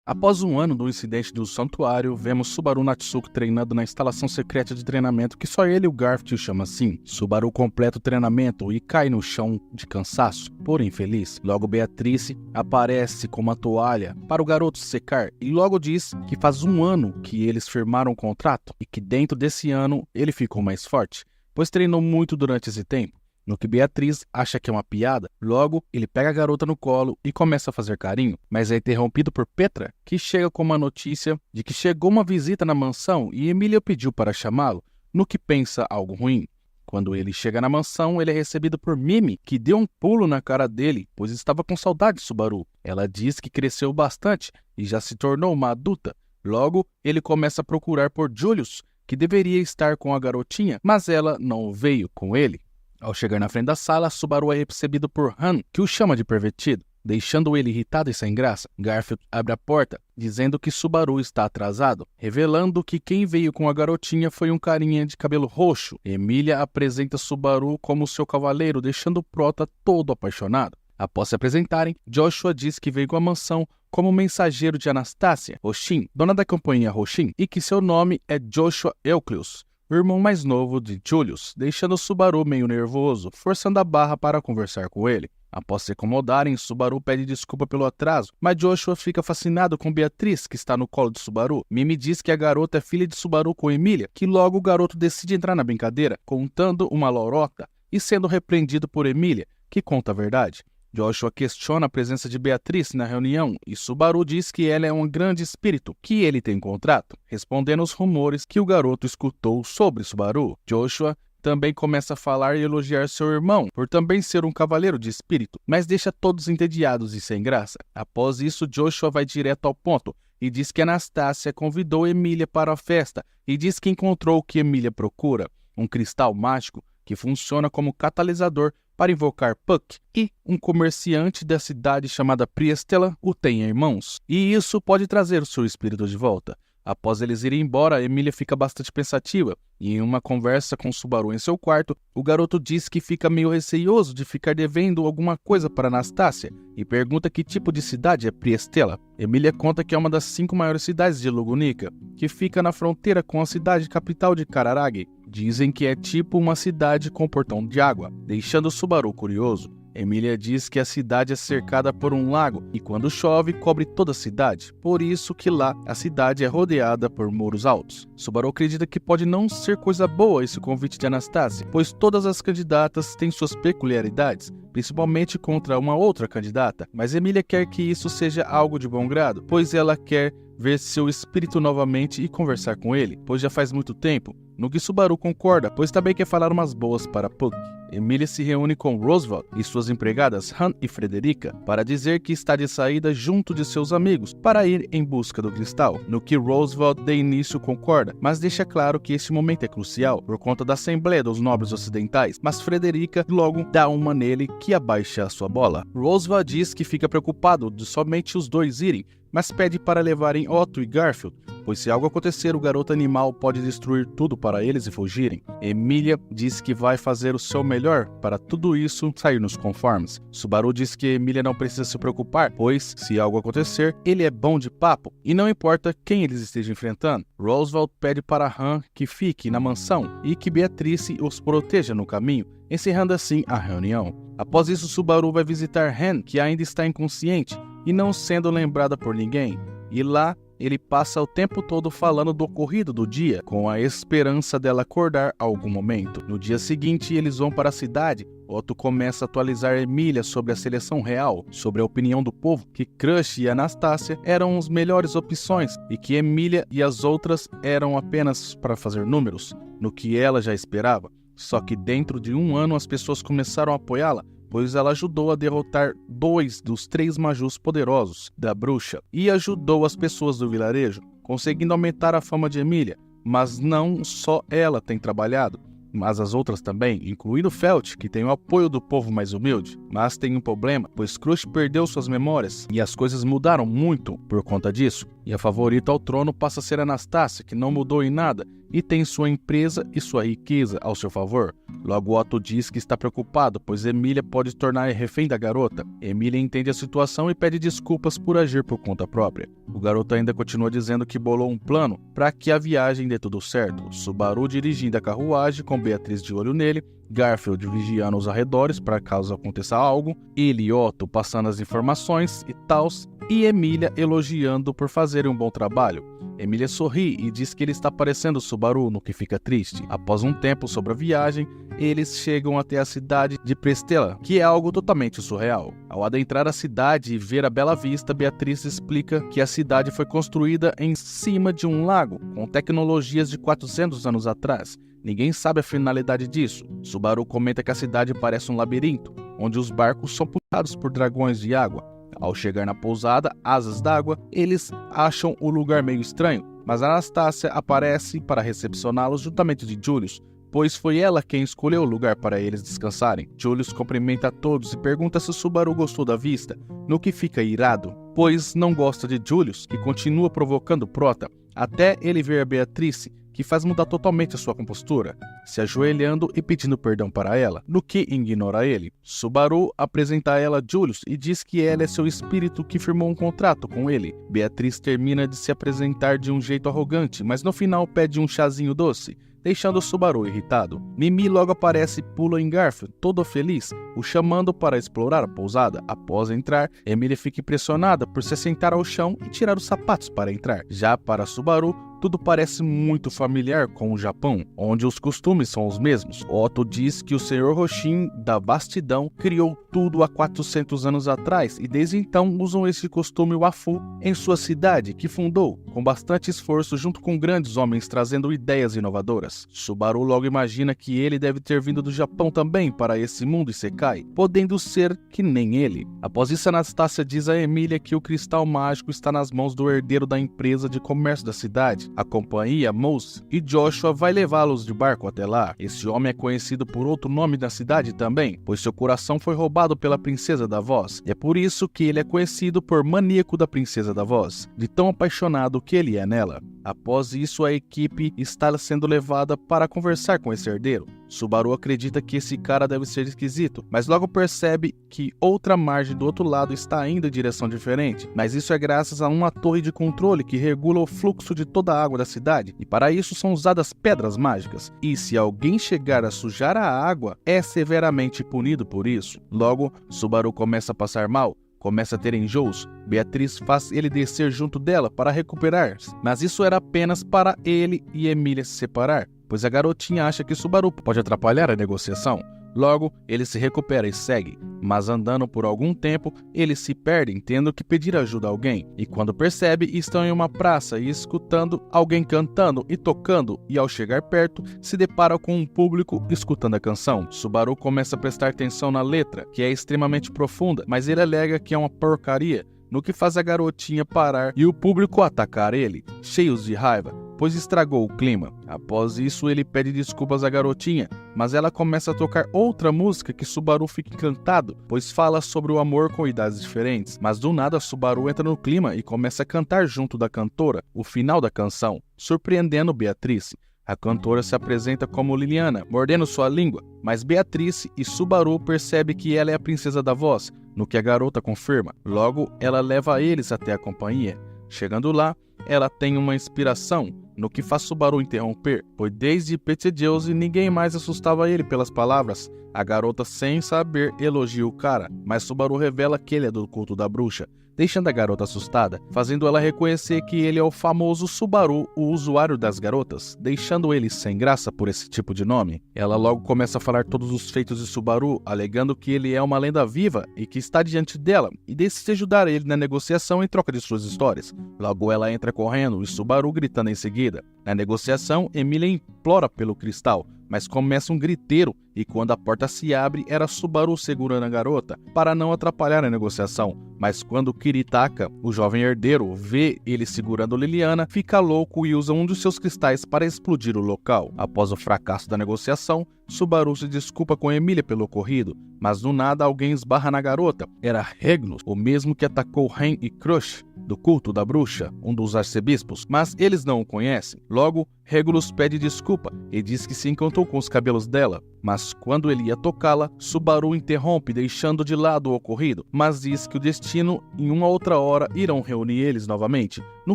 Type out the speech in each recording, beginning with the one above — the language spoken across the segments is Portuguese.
Após um ano do incidente do santuário, vemos Subaru Natsuki treinando na instalação secreta de treinamento que só ele e o Garfield chamam assim. Subaru completa o treinamento e cai no chão de cansaço, porém feliz. Logo Beatrice aparece com uma toalha para o garoto secar e logo diz que faz um ano que eles firmaram um contrato e que dentro desse ano ele ficou mais forte, pois treinou muito durante esse tempo. No que Beatriz acha que é uma piada, logo ele pega a garota no colo e começa a fazer carinho, mas é interrompido por Petra, que chega com uma notícia de que chegou uma visita na mansão e Emília pediu para chamá-lo, no que pensa algo ruim. Quando ele chega na mansão, ele é recebido por Mimi, que deu um pulo na cara dele, pois estava com saudade de Subaru. Ela diz que cresceu bastante e já se tornou uma adulta. Logo, ele começa a procurar por Julius, que deveria estar com a garotinha, mas ela não veio com ele. Ao chegar na frente da sala, Subaru é recebido por Han, que o chama de pervertido, deixando ele irritado e sem graça. Garfield abre a porta, dizendo que Subaru está atrasado, revelando que quem veio com a garotinha foi um carinha de cabelo roxo. Emília apresenta Subaru como seu cavaleiro, deixando o prota todo apaixonado. Após se apresentarem, Joshua diz que veio à mansão como mensageiro de Anastasia Roshin, dona da companhia Roshin, e que seu nome é Joshua Euclius, o irmão mais novo de Julius, deixando Subaru meio nervoso, forçando a barra para conversar com ele. Após se acomodarem, Subaru pede desculpa pelo atraso, mas Joshua fica fascinado com Beatriz, que está no colo de Subaru. Mimi diz que a garota é filha de Subaru com Emília, que logo o garoto decide entrar na brincadeira, contando uma lorota e sendo repreendido por Emília, que conta a verdade. Joshua questiona a presença de Beatriz na reunião e Subaru diz que ela é um grande espírito, que ele tem contrato, respondendo aos rumores que o garoto escutou sobre Subaru. Joshua também começa a falar e elogiar seu irmão por também ser um cavaleiro de espírito, mas deixa todos entediados e sem graça. Após isso, Joshua vai direto ao ponto e diz que Anastasia convidou Emília para a festa e diz que encontrou o que Emília procura, um cristal mágico que funciona como catalisador para invocar Puck, e um comerciante da cidade chamada Priestella o tem em mãos, e isso pode trazer o seu espírito de volta. Após eles irem embora, Emília fica bastante pensativa, e em uma conversa com Subaru em seu quarto, o garoto diz que fica meio receioso de ficar devendo alguma coisa para Anastasia, e pergunta que tipo de cidade é Priestella. Emília conta que é uma das 5 maiores cidades de Lugunica, que fica na fronteira com a cidade capital de Kararagi. Dizem que é tipo uma cidade com portão de água, deixando Subaru curioso. Emília diz que a cidade é cercada por um lago e quando chove cobre toda a cidade, por isso que lá a cidade é rodeada por muros altos. Subaru acredita que pode não ser coisa boa esse convite de Anastasia, pois todas as candidatas têm suas peculiaridades, principalmente contra uma outra candidata, mas Emília quer que isso seja algo de bom grado, pois ela quer ver seu espírito novamente e conversar com ele, pois já faz muito tempo, no que Subaru concorda, pois também quer falar umas boas para Puck. Emília se reúne com Roosevelt e suas empregadas Han e Frederica para dizer que está de saída junto de seus amigos para ir em busca do cristal, no que Roosevelt de início concorda, mas deixa claro que este momento é crucial por conta da Assembleia dos Nobres Ocidentais, mas Frederica logo dá uma nele que abaixa a sua bola. Roosevelt diz que fica preocupado de somente os dois irem, mas pede para levarem Otto e Garfield, pois se algo acontecer, o garoto animal pode destruir tudo para eles e fugirem. Emília diz que vai fazer o seu melhor para tudo isso sair nos conformes. Subaru diz que Emília não precisa se preocupar, pois, se algo acontecer, ele é bom de papo, e não importa quem eles estejam enfrentando. Roosevelt pede para Han que fique na mansão e que Beatrice os proteja no caminho, encerrando assim a reunião. Após isso, Subaru vai visitar Han, que ainda está inconsciente e não sendo lembrada por ninguém, e lá ele passa o tempo todo falando do ocorrido do dia, com a esperança dela acordar a algum momento. No dia seguinte, eles vão para a cidade. Otto começa a atualizar Emília sobre a seleção real, sobre a opinião do povo, que Crush e Anastasia eram as melhores opções e que Emília e as outras eram apenas para fazer números, no que ela já esperava. Só que dentro de um ano as pessoas começaram a apoiá-la, pois ela ajudou a derrotar 2 dos 3 majus poderosos da bruxa e ajudou as pessoas do vilarejo, conseguindo aumentar a fama de Emília. Mas não só ela tem trabalhado, mas as outras também, incluindo Felt, que tem o apoio do povo mais humilde. Mas tem um problema, pois Crush perdeu suas memórias e as coisas mudaram muito por conta disso. E a favorita ao trono passa a ser Anastasia, que não mudou em nada e tem sua empresa e sua riqueza ao seu favor. Logo Otto diz que está preocupado, pois Emília pode se tornar refém da garota. Emília entende a situação e pede desculpas por agir por conta própria. O garoto ainda continua dizendo que bolou um plano para que a viagem dê tudo certo. Subaru dirigindo a carruagem com Beatriz de olho nele, Garfield vigiando os arredores para caso aconteça algo, ele e Otto passando as informações e tals, e Emília elogiando por fazerem um bom trabalho. Emília sorri e diz que ele está parecendo Subaru, no que fica triste. Após um tempo sobre a viagem, eles chegam até a cidade de Prestela, que é algo totalmente surreal. Ao adentrar a cidade e ver a bela vista, Beatriz explica que a cidade foi construída em cima de um lago, com tecnologias de 400 anos atrás. Ninguém sabe a finalidade disso. Subaru comenta que a cidade parece um labirinto, onde os barcos são puxados por dragões de água. Ao chegar na pousada, Asas d'Água, eles acham o lugar meio estranho, mas Anastácia aparece para recepcioná-los juntamente de Julius, pois foi ela quem escolheu o lugar para eles descansarem. Julius cumprimenta a todos e pergunta se Subaru gostou da vista, no que fica irado, pois não gosta de Julius, que continua provocando Prota, até ele ver a Beatriz, que faz mudar totalmente a sua compostura, se ajoelhando e pedindo perdão para ela, no que ignora ele. Subaru apresenta a ela Julius e diz que ela é seu espírito que firmou um contrato com ele. Beatriz termina de se apresentar de um jeito arrogante, mas no final pede um chazinho doce, deixando Subaru irritado. Mimi logo aparece e pula em Garfield, todo feliz, o chamando para explorar a pousada. Após entrar, Emília fica impressionada por se sentar ao chão e tirar os sapatos para entrar. Já para Subaru, tudo parece muito familiar com o Japão, onde os costumes são os mesmos. Otto diz que o Sr. Roshin da Vastidão criou tudo há 400 anos atrás e desde então usam esse costume wafu em sua cidade, que fundou, com bastante esforço junto com grandes homens trazendo ideias inovadoras. Subaru logo imagina que ele deve ter vindo do Japão também para esse mundo Isekai, podendo ser que nem ele. Após isso, Anastácia diz a Emília que o cristal mágico está nas mãos do herdeiro da empresa de comércio da cidade. A companhia Moose e Joshua vai levá-los de barco até lá. Esse homem é conhecido por outro nome da cidade também, pois seu coração foi roubado pela Princesa da Voz. E é por isso que ele é conhecido por maníaco da Princesa da Voz, de tão apaixonado que ele é nela. Após isso, a equipe está sendo levada para conversar com esse herdeiro. Subaru acredita que esse cara deve ser esquisito, mas logo percebe que outra margem do outro lado está indo em direção diferente. Mas isso é graças a uma torre de controle que regula o fluxo de toda a água da cidade, e para isso são usadas pedras mágicas. E se alguém chegar a sujar a água, é severamente punido por isso. Logo, Subaru começa a passar mal, começa a ter enjoos. Beatriz faz ele descer junto dela para recuperar-se, mas isso era apenas para ele e Emília se separar, pois a garotinha acha que Subaru pode atrapalhar a negociação. Logo, ele se recupera e segue, mas andando por algum tempo, eles se perdem, tendo que pedir ajuda a alguém. E quando percebe, estão em uma praça e escutando alguém cantando e tocando, e ao chegar perto, se depara com um público escutando a canção. Subaru começa a prestar atenção na letra, que é extremamente profunda, mas ele alega que é uma porcaria, no que faz a garotinha parar e o público atacar ele, cheios de raiva, pois estragou o clima. Após isso, ele pede desculpas à garotinha, mas ela começa a tocar outra música que Subaru fica encantado, pois fala sobre o amor com idades diferentes. Mas do nada, Subaru entra no clima e começa a cantar junto da cantora o final da canção, surpreendendo Beatriz. A cantora se apresenta como Liliana, mordendo sua língua, mas Beatriz e Subaru percebem que ela é a Princesa da Voz, no que a garota confirma. Logo, ela leva eles até a companhia. Chegando lá, ela tem uma inspiração, no que faz Subaru interromper, pois desde Betelgeuse ninguém mais assustava ele pelas palavras. A garota, sem saber, elogia o cara, mas Subaru revela que ele é do culto da bruxa, deixando a garota assustada, fazendo ela reconhecer que ele é o famoso Subaru, o usuário das garotas, deixando ele sem graça por esse tipo de nome. Ela logo começa a falar todos os feitos de Subaru, alegando que ele é uma lenda viva e que está diante dela, e decide ajudar ele na negociação em troca de suas histórias. Logo ela entra correndo e Subaru gritando em seguida. Na negociação, Emília implora pelo cristal, mas começa um griteiro, e quando a porta se abre, era Subaru segurando a garota, para não atrapalhar a negociação. Mas quando Kiritaka, o jovem herdeiro, vê ele segurando Liliana, fica louco e usa um dos seus cristais para explodir o local. Após o fracasso da negociação, Subaru se desculpa com Emília pelo ocorrido, mas do nada alguém esbarra na garota. Era Regulus, o mesmo que atacou Ren e Crush, do culto da bruxa, um dos arcebispos, mas eles não o conhecem. Logo, Regulus pede desculpa e diz que se encantou com os cabelos dela, mas quando ele ia tocá-la, Subaru interrompe, deixando de lado o ocorrido, mas diz que o destino, em uma outra hora, irão reunir eles novamente, no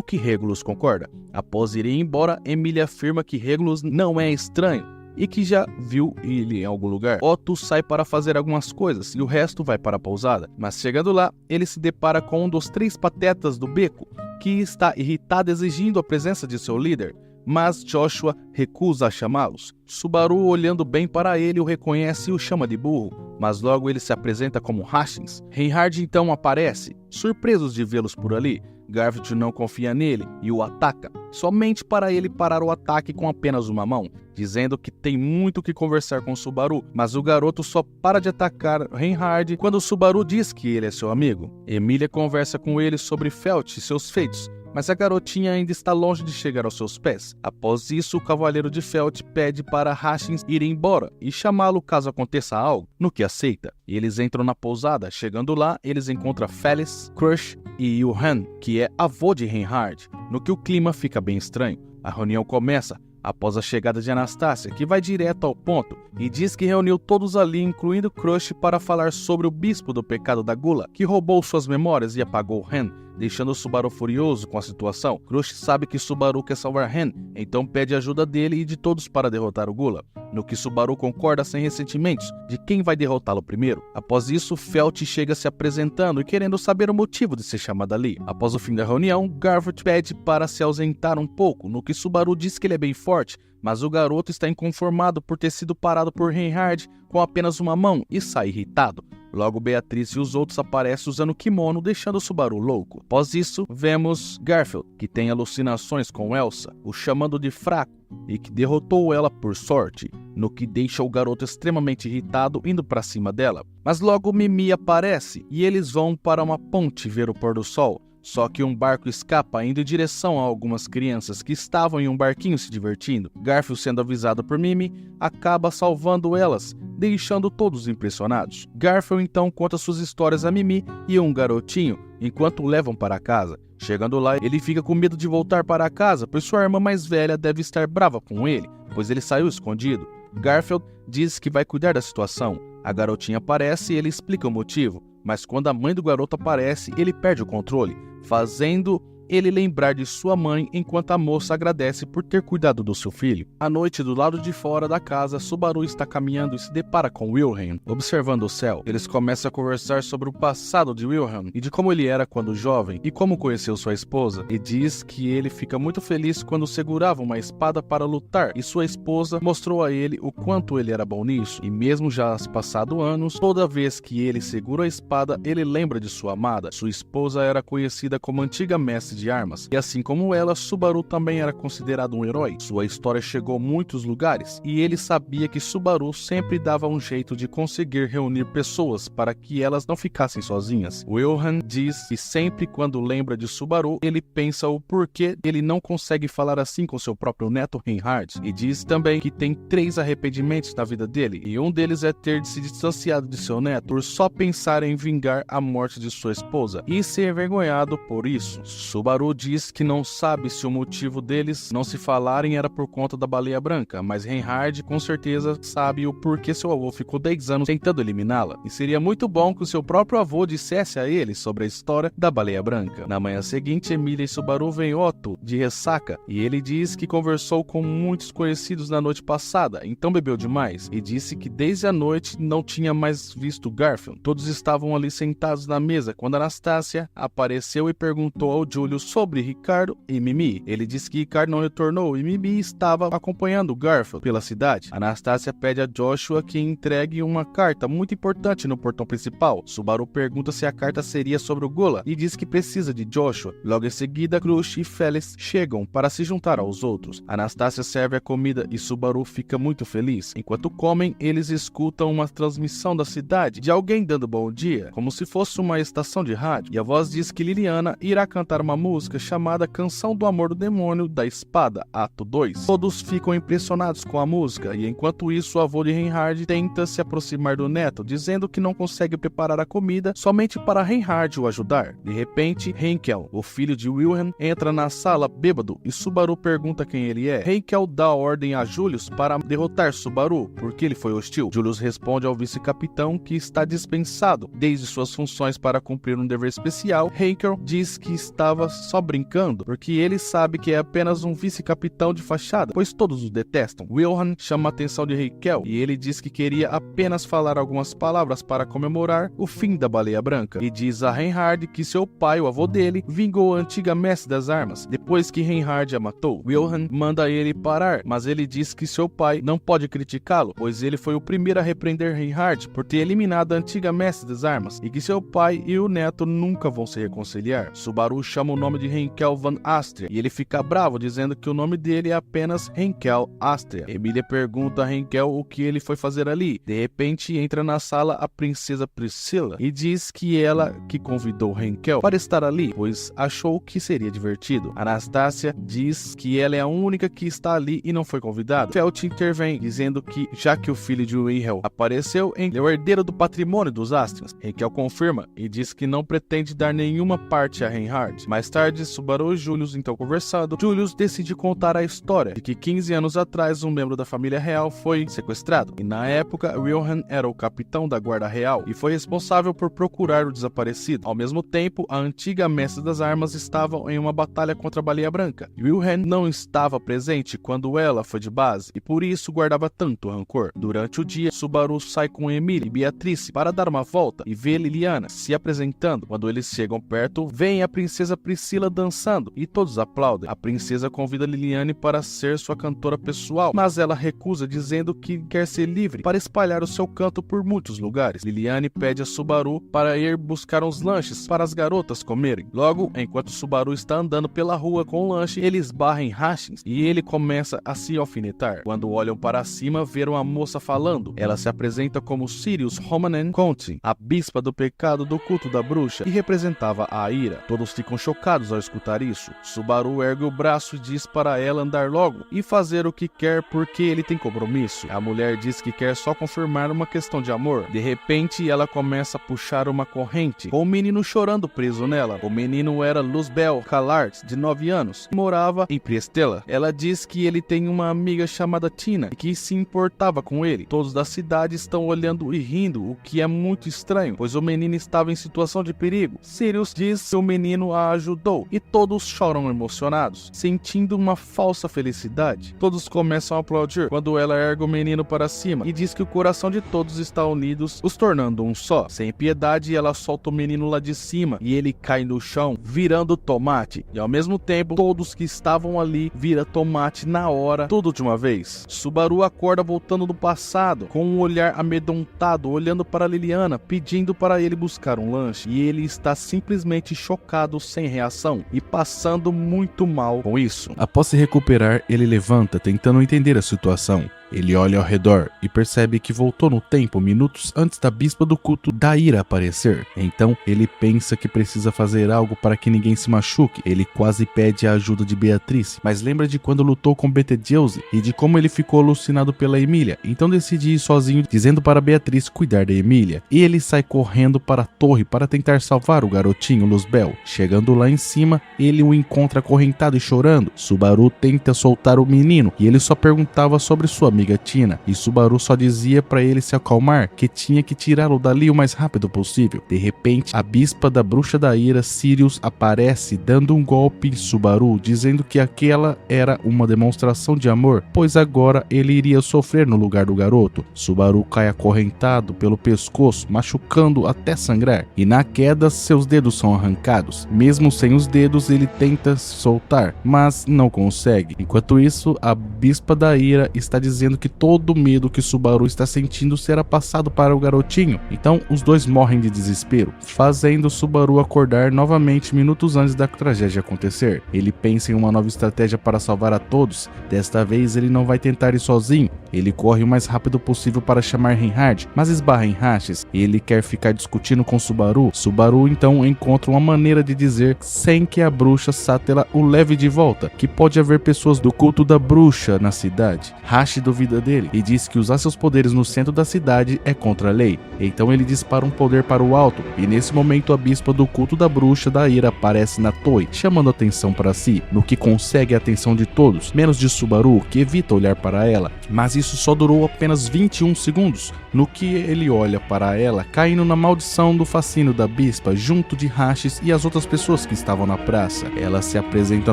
que Regulus concorda. Após irem embora, Emília afirma que Regulus não é estranho e que já viu ele em algum lugar. Otto sai para fazer algumas coisas e o resto vai para a pousada, mas chegando lá, ele se depara com um dos 3 patetas do beco, que está irritado exigindo a presença de seu líder, mas Joshua recusa a chamá-los. Subaru, olhando bem para ele, o reconhece e o chama de burro, mas logo ele se apresenta como Hashins. Reinhard então aparece, surpresos de vê-los por ali. Garfield não confia nele e o ataca, somente para ele parar o ataque com apenas uma mão, dizendo que tem muito que conversar com Subaru, mas o garoto só para de atacar Reinhard quando Subaru diz que ele é seu amigo. Emília conversa com ele sobre Felt e seus feitos, mas a garotinha ainda está longe de chegar aos seus pés. Após isso, o cavaleiro de Felt pede para Hashins ir embora e chamá-lo caso aconteça algo, no que aceita. Eles entram na pousada. Chegando lá, eles encontram Felice, Crush e Johan, que é avô de Reinhard, no que o clima fica bem estranho. A reunião começa após a chegada de Anastasia, que vai direto ao ponto e diz que reuniu todos ali, incluindo Crush, para falar sobre o bispo do pecado da gula, que roubou suas memórias e apagou Ren, deixando Subaru furioso com a situação. Crush sabe que Subaru quer salvar Ren, então pede ajuda dele e de todos para derrotar o Gula, no que Subaru concorda sem ressentimentos de quem vai derrotá-lo primeiro. Após isso, Felt chega se apresentando e querendo saber o motivo de ser chamado ali. Após o fim da reunião, Garfield pede para se ausentar um pouco, no que Subaru diz que ele é bem forte, mas o garoto está inconformado por ter sido parado por Reinhard com apenas uma mão e sai irritado. Logo, Beatriz e os outros aparecem usando kimono, deixando o Subaru louco. Após isso, vemos Garfield, que tem alucinações com Elsa, o chamando de fraco e que derrotou ela por sorte, no que deixa o garoto extremamente irritado indo para cima dela. Mas logo Mimi aparece e eles vão para uma ponte ver o pôr do sol. Só que um barco escapa indo em direção a algumas crianças que estavam em um barquinho se divertindo. Garfield, sendo avisado por Mimi, acaba salvando elas, deixando todos impressionados. Garfield então conta suas histórias a Mimi e um garotinho, enquanto o levam para casa. Chegando lá, ele fica com medo de voltar para casa, pois sua irmã mais velha deve estar brava com ele, pois ele saiu escondido. Garfield diz que vai cuidar da situação. A garotinha aparece e ele explica o motivo, mas quando a mãe do garoto aparece, ele perde o controle, fazendo ele lembrar de sua mãe enquanto a moça agradece por ter cuidado do seu filho. À noite, do lado de fora da casa, Subaru está caminhando e se depara com Wilhelm, observando o céu. Eles começam a conversar sobre o passado de Wilhelm e de como ele era quando jovem e como conheceu sua esposa, e diz que ele fica muito feliz quando segurava uma espada para lutar e sua esposa mostrou a ele o quanto ele era bom nisso, e mesmo já se passado anos, toda vez que ele segura a espada, ele lembra de sua amada. Sua esposa era conhecida como antiga mestre de armas, e assim como ela, Subaru também era considerado um herói. Sua história chegou a muitos lugares, e ele sabia que Subaru sempre dava um jeito de conseguir reunir pessoas para que elas não ficassem sozinhas. Wilhelm diz que sempre quando lembra de Subaru, ele pensa o porquê ele não consegue falar assim com seu próprio neto Reinhard, e diz também que tem 3 arrependimentos na vida dele, e um deles é ter se distanciado de seu neto por só pensar em vingar a morte de sua esposa, e ser envergonhado por isso. Subaru diz que não sabe se o motivo deles não se falarem era por conta da baleia branca, mas Reinhard com certeza sabe o porquê seu avô ficou 10 anos tentando eliminá-la, e seria muito bom que o seu próprio avô dissesse a ele sobre a história da baleia branca. Na manhã seguinte, Emília e Subaru veem Otto de ressaca, e ele diz que conversou com muitos conhecidos na noite passada, então bebeu demais, e disse que desde a noite não tinha mais visto Garfield. Todos estavam ali sentados na mesa quando Anastasia apareceu e perguntou ao Júlio sobre Ricardo e Mimi. Ele disse que Ricardo não retornou e Mimi estava acompanhando Garfield pela cidade. Anastasia pede a Joshua que entregue uma carta muito importante no portão principal. Subaru pergunta se a carta seria sobre o Gula e diz que precisa de Joshua. Logo em seguida, Crush e Felice chegam para se juntar aos outros. Anastasia serve a comida e Subaru fica muito feliz. Enquanto comem, eles escutam uma transmissão da cidade de alguém dando bom dia, como se fosse uma estação de rádio, e a voz diz que Liliana irá cantar uma música chamada Canção do Amor do Demônio da Espada, Ato 2. Todos ficam impressionados com a música e enquanto isso o avô de Reinhard tenta se aproximar do neto, dizendo que não consegue preparar a comida somente para Reinhard o ajudar. De repente, Henkel, o filho de Wilhelm, entra na sala bêbado e Subaru pergunta quem ele é. Henkel dá ordem a Julius para derrotar Subaru, porque ele foi hostil. Julius responde ao vice-capitão que está dispensado desde suas funções para cumprir um dever especial. Henkel diz que estava só brincando, porque ele sabe que é apenas um vice-capitão de fachada, pois todos o detestam. Wilhelm chama a atenção de Henkel e ele diz que queria apenas falar algumas palavras para comemorar o fim da Baleia Branca, e diz a Reinhard que seu pai, o avô dele, vingou a antiga mestre das armas, depois que Reinhard a matou. Wilhelm manda ele parar, mas ele diz que seu pai não pode criticá-lo, pois ele foi o primeiro a repreender Reinhard por ter eliminado a antiga mestre das armas, e que seu pai e o neto nunca vão se reconciliar. Subaru chama o nome de Henkel van Astria, e ele fica bravo, dizendo que o nome dele é apenas Henkel Astria. Emília pergunta a Henkel o que ele foi fazer ali. De repente, entra na sala a princesa Priscila, e diz que ela que convidou Henkel para estar ali, pois achou que seria divertido. Anastácia diz que ela é a única que está ali e não foi convidada. Felt intervém, dizendo que, já que o filho de Wilhelm apareceu, ele é o herdeiro do patrimônio dos Astrians. Henkel confirma e diz que não pretende dar nenhuma parte a Reinhard. Mais tarde, Subaru e Julius então conversando, Julius decide contar a história de que 15 anos atrás um membro da família real foi sequestrado, e na época Wilhelm era o capitão da guarda real e foi responsável por procurar o desaparecido. Ao mesmo tempo, a antiga mestre das armas estava em uma batalha contra a Baleia Branca. Wilhelm não estava presente quando ela foi de base e por isso guardava tanto rancor. Durante o dia, Subaru sai com Emily e Beatrice para dar uma volta e vê Liliana se apresentando. Quando eles chegam perto, vem a princesa Priscila dançando e todos aplaudem. A princesa convida Liliane para ser sua cantora pessoal, mas ela recusa, dizendo que quer ser livre para espalhar o seu canto por muitos lugares. Liliane pede a Subaru para ir buscar uns lanches para as garotas comerem. Logo, enquanto Subaru está andando pela rua com o lanche, ele esbarra em Hashins e ele começa a se alfinetar. Quando olham para cima, viram a moça falando. Ela se apresenta como Sirius Romanen Conti, a bispa do pecado do culto da bruxa, e representava a ira. Todos ficam chocados ao escutar isso. Subaru ergue o braço e diz para ela andar logo e fazer o que quer porque ele tem compromisso. A mulher diz que quer só confirmar uma questão de amor. De repente, ela começa a puxar uma corrente, com o menino chorando preso nela. O menino era Luzbel Callart, de 9 anos, e morava em Priestella. Ela diz que ele tem uma amiga chamada Tina e que se importava com ele. Todos da cidade estão olhando e rindo, o que é muito estranho, pois o menino estava em situação de perigo. Sirius diz que o menino a ajudou e todos choram emocionados, sentindo uma falsa felicidade. Todos começam a aplaudir quando ela ergue o menino para cima e diz que o coração de todos está unidos, os tornando um só. Sem piedade, ela solta o menino lá de cima e ele cai no chão, virando tomate. E ao mesmo tempo, todos que estavam ali vira tomate na hora, tudo de uma vez. Subaru acorda voltando do passado, com um olhar amedrontado, olhando para Liliana, pedindo para ele buscar um lanche. E ele está simplesmente chocado, sem reação, e passando muito mal com isso. Após se recuperar, ele levanta, tentando entender a situação. Ele olha ao redor e percebe que voltou no tempo minutos antes da bispa do culto da ira aparecer. Então ele pensa que precisa fazer algo para que ninguém se machuque. Ele quase pede a ajuda de Beatrice, mas lembra de quando lutou com Betelgeuse e de como ele ficou alucinado pela Emília. Então decide ir sozinho, dizendo para Beatrice cuidar da Emília. E ele sai correndo para a torre para tentar salvar o garotinho Luzbel. Chegando lá em cima, ele o encontra acorrentado e chorando. Subaru tenta soltar o menino e ele só perguntava sobre sua amiga Tina, e Subaru só dizia para ele se acalmar, que tinha que tirá-lo dali o mais rápido possível. De repente, a bispa da bruxa da ira, Sirius, aparece dando um golpe em Subaru, dizendo que aquela era uma demonstração de amor, pois agora ele iria sofrer no lugar do garoto. Subaru cai acorrentado pelo pescoço, machucando até sangrar, e na queda seus dedos são arrancados. Mesmo sem os dedos, ele tenta soltar, mas não consegue. Enquanto isso, a bispa da ira está dizendo dizendo que todo o medo que Subaru está sentindo será passado para o garotinho. Então os dois morrem de desespero, fazendo Subaru acordar novamente minutos antes da tragédia acontecer. Ele pensa em uma nova estratégia para salvar a todos. Desta vez ele não vai tentar ir sozinho. Ele corre o mais rápido possível para chamar Reinhard, mas esbarra em Rashes e ele quer ficar discutindo com Subaru. Subaru então encontra uma maneira de dizer sem que a bruxa Sátela o leve de volta, que pode haver pessoas do culto da bruxa na cidade. Hash duvida dele e diz que usar seus poderes no centro da cidade é contra a lei. Então ele dispara um poder para o alto e nesse momento a bispa do culto da bruxa da ira aparece na torre, chamando atenção para si, no que consegue a atenção de todos, menos de Subaru, que evita olhar para ela. Mas isso só durou apenas 21 segundos, no que ele olha para ela, caindo na maldição do fascínio da bispa, junto de Rashes e as outras pessoas que estavam na praça. Ela se apresenta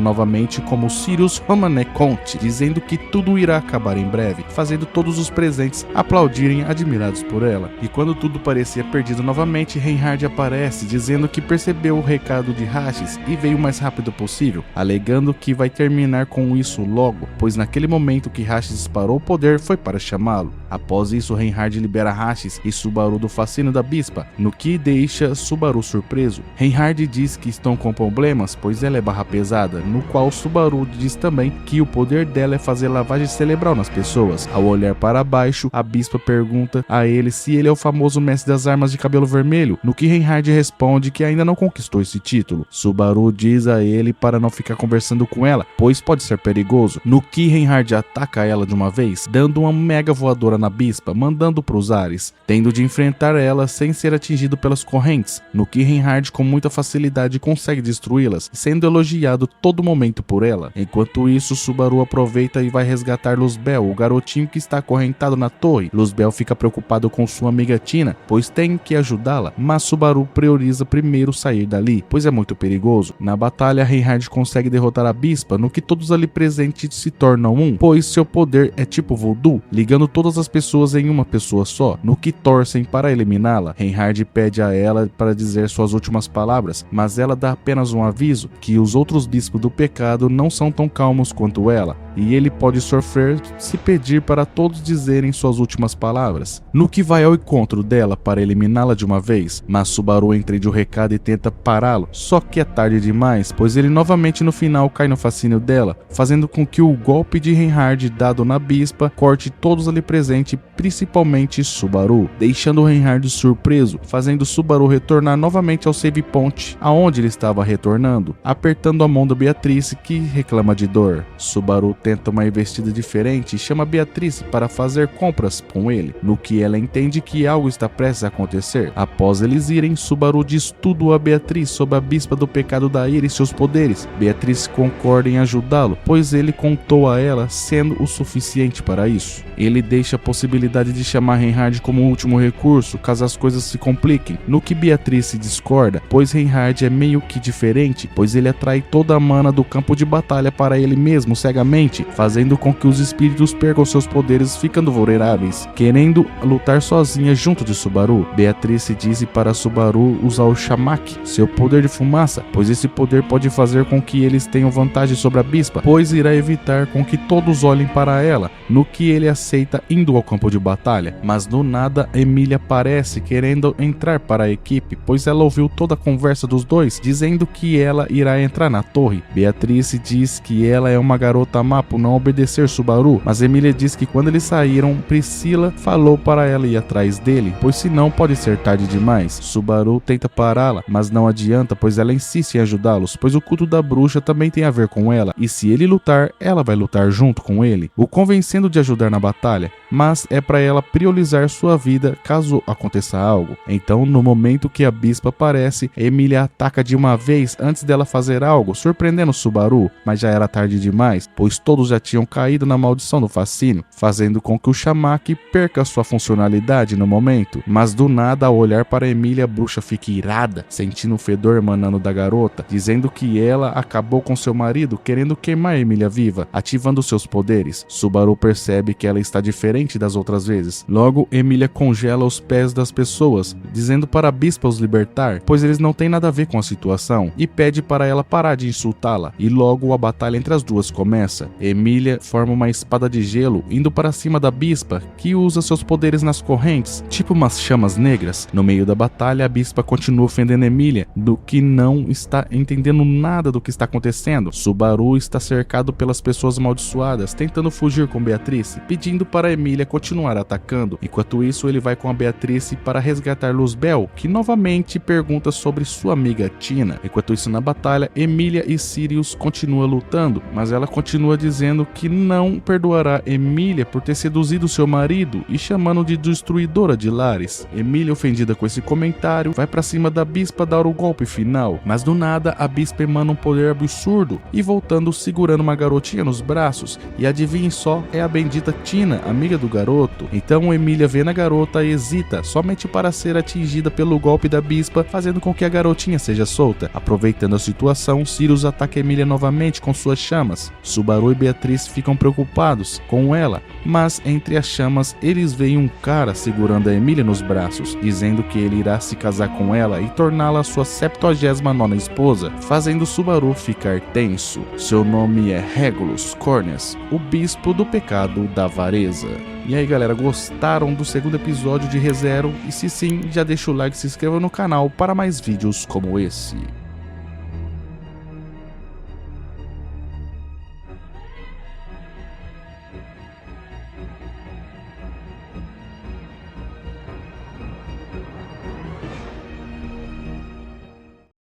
novamente como Sirius Romaneconte, dizendo que tudo irá acabar em breve, fazendo todos os presentes aplaudirem admirados por ela. E quando tudo parecia perdido novamente, Reinhard aparece, dizendo que percebeu o recado de Rashes e veio o mais rápido possível, alegando que vai terminar com isso logo, pois naquele momento que Rashes disparou o poder foi para chamá-lo. Após isso, Reinhard libera Rashes e Subaru do fascínio da bispa, no que deixa Subaru surpreso. Reinhard diz que estão com problemas, pois ela é barra pesada, no qual Subaru diz também que o poder dela é fazer lavagem cerebral nas pessoas. Ao olhar para baixo, a bispa pergunta a ele se ele é o famoso mestre das armas de cabelo vermelho, no que Reinhard responde que ainda não conquistou esse título. Subaru diz a ele para não ficar conversando com ela, pois pode ser perigoso, no que Reinhard ataca ela de uma vez, dando uma mega voadora na bispa, mandando para os ares, tendo de enfrentar ela sem ser atingido pelas correntes, no que Reinhard com muita facilidade consegue destruí-las, sendo elogiado todo momento por ela. Enquanto isso, Subaru aproveita e vai resgatar Luzbel, o garotinho que está acorrentado na torre. Luzbel fica preocupado com sua amiga Tina, pois tem que ajudá-la, mas Subaru prioriza primeiro sair dali, pois é muito perigoso. Na batalha, Reinhard consegue derrotar a bispa, no que todos ali presentes se tornam um, pois seu poder é tipo voodoo, ligando todas as pessoas em uma pessoa só, no que torcem para eliminá-la. Reinhard pede a ela para dizer suas últimas palavras, mas ela dá apenas um aviso, que os outros bispos do pecado não são tão calmos quanto ela, e ele pode sofrer se pedir para todos dizerem suas últimas palavras, no que vai ao encontro dela para eliminá-la de uma vez, mas Subaru entende o recado e tenta pará-lo, só que é tarde demais, pois ele novamente no final cai no fascínio dela, fazendo com que o golpe de Reinhard dado na bispa corte todos ali presentes, principalmente Subaru, deixando Reinhard surpreso, fazendo Subaru retornar novamente ao save point, aonde ele estava retornando, apertando a mão da Beatrice, que reclama de dor. Subaru tenta uma investida diferente e chama Beatrice para fazer compras com ele, no que ela entende que algo está prestes a acontecer. Após eles irem, Subaru diz tudo a Beatrice sobre a bispa do pecado da ira e seus poderes. Beatrice concorda em ajudá-lo, pois ele contou a ela sendo o suficiente para isso. Ele deixa a possibilidade de chamar Reinhard como último recurso, caso as coisas se compliquem, no que Beatrice discorda, pois Reinhard é meio que diferente, pois ele atrai toda a mana do campo de batalha para ele mesmo cegamente, fazendo com que os espíritos percam seus poderes ficando vulneráveis, querendo lutar sozinha junto de Subaru. Beatrice disse para Subaru usar o Shamak, seu poder de fumaça, pois esse poder pode fazer com que eles tenham vantagem sobre a bispa, pois irá evitar com que todos olhem para ela, no que ele aceita indo ao campo de batalha. Mas do nada, Emília aparece querendo entrar para a equipe, pois ela ouviu toda a conversa dos dois, dizendo que ela irá entrar na torre. Beatrice diz que ela é uma garota má por não obedecer Subaru, mas Emília diz que quando eles saíram, Priscila falou para ela ir atrás dele, pois senão pode ser tarde demais. Subaru tenta pará-la, mas não adianta, pois ela insiste em ajudá-los, pois o culto da bruxa também tem a ver com ela, e se ele lutar, ela vai lutar junto com ele, o convencendo de ajudar na batalha, mas é para ela priorizar sua vida caso aconteça algo. Então, no momento que a bispa aparece, Emília ataca de uma vez antes dela fazer algo, surpreendendo Subaru, mas já era tarde demais, pois todos já tinham caído na maldição do fascínio, fazendo com que o Shamak perca sua funcionalidade no momento. Mas do nada, ao olhar para Emília, a bruxa fica irada, sentindo o fedor emanando da garota, dizendo que ela acabou com seu marido, querendo queimar Emília viva, ativando seus poderes. Subaru percebe que ela está diferente das outras vezes. Logo, Emília congela os pés das pessoas, dizendo para a bispa os libertar, pois eles não têm nada a ver com a situação, e pede para ela parar de insultá-la, e logo a batalha entre as duas começa. Emília forma uma espada de gelo gelo, indo para cima da bispa, que usa seus poderes nas correntes, tipo umas chamas negras. No meio da batalha, a bispa continua ofendendo Emília, do que não está entendendo nada do que está acontecendo. Subaru está cercado pelas pessoas amaldiçoadas, tentando fugir com Beatrice, pedindo para Emília continuar atacando. Enquanto isso, ele vai com a Beatrice para resgatar Luzbel, que novamente pergunta sobre sua amiga Tina. Enquanto isso, na batalha, Emília e Sirius continuam lutando, mas ela continua dizendo que não perdoará Emília por ter seduzido seu marido e chamando de destruidora de lares. Emília, ofendida com esse comentário, vai pra cima da bispa dar o golpe final, mas do nada a bispa emana um poder absurdo e voltando segurando uma garotinha nos braços, e adivinhem só, é a bendita Tina, amiga do garoto. Então Emília vê na garota e hesita, somente para ser atingida pelo golpe da bispa, fazendo com que a garotinha seja solta. Aproveitando a situação, Sirius ataca Emília novamente com suas chamas. Subaru e Beatrice ficam preocupados com ela, mas entre as chamas eles veem um cara segurando a Emília nos braços, dizendo que ele irá se casar com ela e torná-la sua 79ª esposa, fazendo Subaru ficar tenso. Seu nome é Regulus Cornus, o bispo do pecado da avareza. E aí galera, gostaram do segundo episódio de ReZero? E se sim, já deixa o like e se inscreva no canal para mais vídeos como esse.